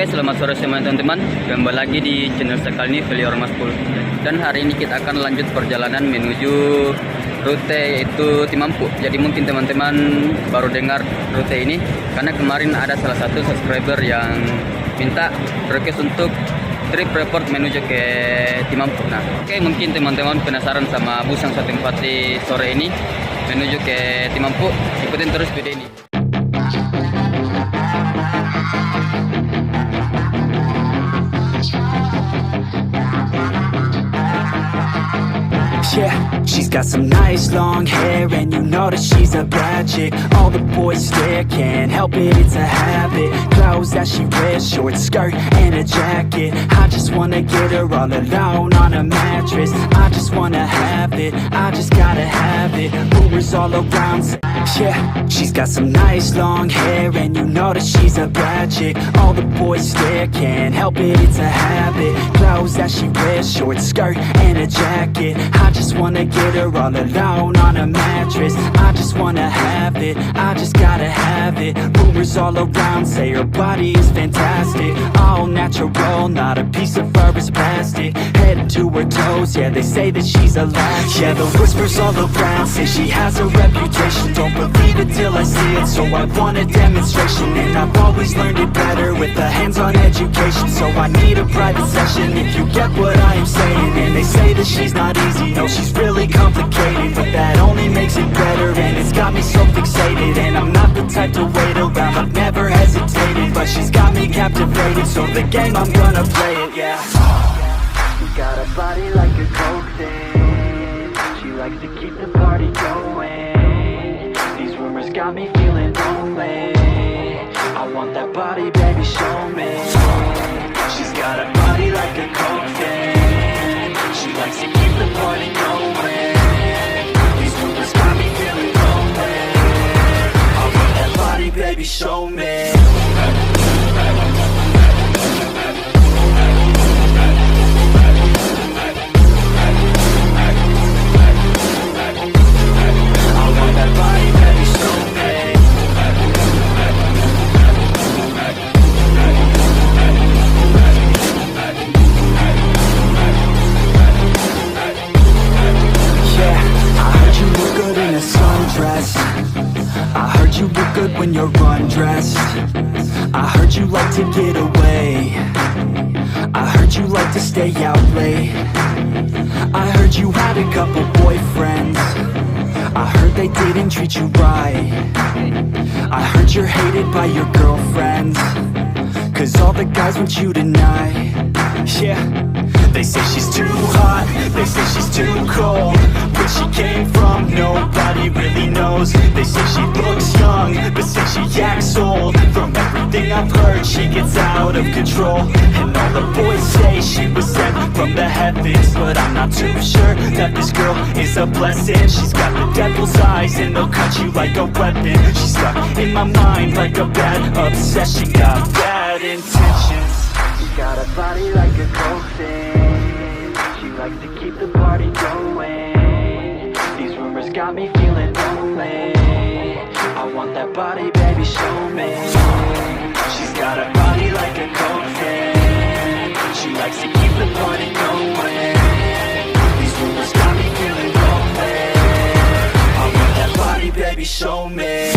Oke, selamat sore semuanya teman-teman. Kembali lagi di channel saya kali ini, Velior Mas Pul. Dan hari ini kita akan lanjut perjalanan menuju rute yaitu Timampu. Jadi mungkin teman-teman baru dengar rute ini karena kemarin ada salah satu subscriber yang minta request untuk trip report menuju ke Timampu. Nah, oke, mungkin teman-teman penasaran sama bus yang saya tempati sore ini menuju ke Timampu. Ikutin terus video ini. Yeah, she's got some nice long hair, and you know that she's a bad chick. All the boys stare, can't help it, it's a habit. Clothes that she wears, short skirt and a jacket. I just wanna get her all alone on a mattress. I just wanna have it, I just gotta have it. Rumors all around say, yeah, she's got some nice long hair, and you know that she's a bad chick. All the boys stare, can't help it, it's a habit. Clothes that she wears, short skirt and a jacket. I just wanna get her all alone on a mattress. I just wanna have it, I just gotta have it. Rumors all around say her body is fantastic. All natural, not a piece of fur is plastic. Head to her toes, yeah, they say that she's a latch. Yeah, the whispers all around say she has a reputation. Don't believe it till I see it, so I want a demonstration. And I've always learned it better with a hands-on education. So I need a private session if you get what I am saying. And they say that she's not easy, no, she's really complicated, but that only makes it better. And it's got me so fixated, and I'm not the type to wait around. I've never hesitated, but she's got me captivated. So the game, I'm gonna play it, yeah. She got a body like a coke thing. She likes to keep the party going. These rumors got me feeling lonely. I want that body, baby, show me. She's got a body like a coke thing. She likes to keep the party going. These rumors got me feeling lonely. I want that body, baby, show me. When you're undressed, I heard you like to get away. I heard you like to stay out late. I heard you had a couple boyfriends. I heard they didn't treat you right. I heard you're hated by your girlfriends, 'cause all the guys want you tonight. Yeah, they say she's too hot, they say she's too cold. Where she came from, nobody really knows. They say she looks young, but say she acts old. From everything I've heard, she gets out of control. And all the boys say she was sent from the heavens, but I'm not too sure that this girl is a blessing. She's got the devil's eyes, and they'll cut you like a weapon. She's stuck in my mind like a bad obsession. Got bad intentions. She got a body like a coke thing. She likes to keep the party going. These rumors got me feeling lonely. I want that body, baby, show me. She's got a body like a coke thing. She likes to keep the party going. These rumors got me feeling lonely. I want that body, baby, show me.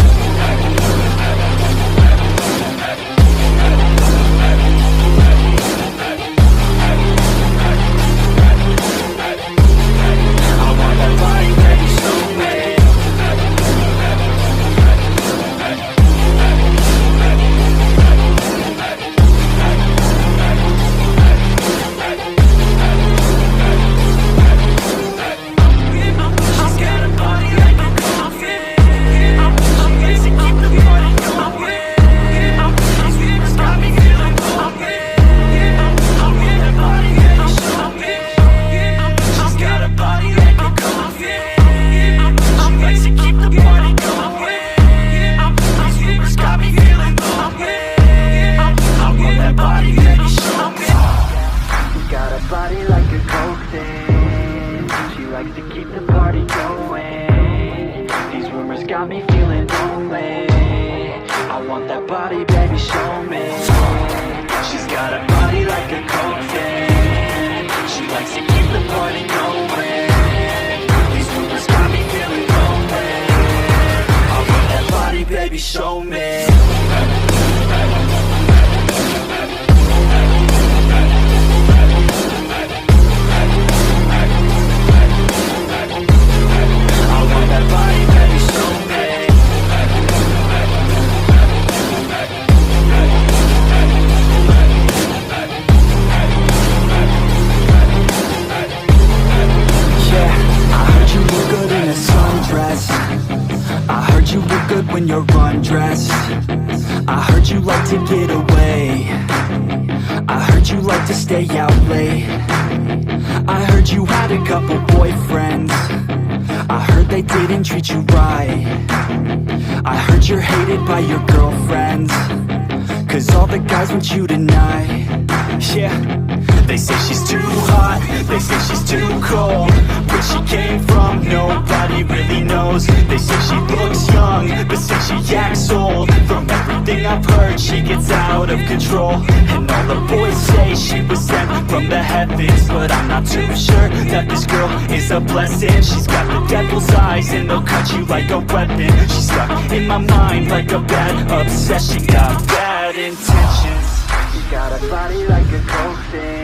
Got me feeling lonely. I want that body, baby, show me. She's like a cocaine. She likes to keep the party going. These rumors got me feeling lonely. I want that body, baby, show me. I want that body, baby, show me. Yeah, I heard you look good in a sundress. I heard you look good when you're undressed. I heard you like to get away. I heard you like to stay out late. I heard you had a couple boyfriends. I heard they didn't treat you right. I heard you're hated by your girlfriends, 'cause all the guys want you tonight. Yeah, they say she's too hot, they say she's too cold. Where she came from, nobody really knows. They say she looks young, but say she acts old. From everything I've heard, she gets out of control. And all the boys say she was sent from the heavens, but I'm not too sure that this girl is a blessing. She's got the devil's eyes and they'll cut you like a weapon. She's stuck in my mind like a bad obsession. Got bad intentions. You got a body like a coke thing.